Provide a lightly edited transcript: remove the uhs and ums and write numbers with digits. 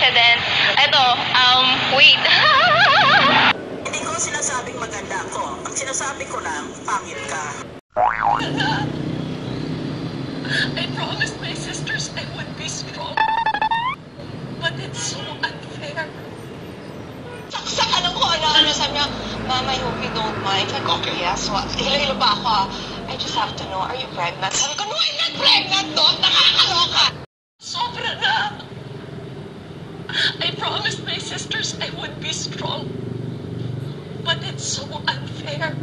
president. Eto, wait. Hindi ko sinasabing maganda ko. Ang sinasabi ko lang, pangit ka. I promised my sisters I would be strong. But it's so unfair. Saksak, alam ko, ano sabi niya, Mama, I hope you don't mind. Like, okay, yes, what? Hilo-hilo pa ako, I just have to know, are you pregnant? Sabi ko, no, I'm not pregnant, Dot! Nakakaloka! Sobra na! I promised my sisters I would be strong. But it's so unfair.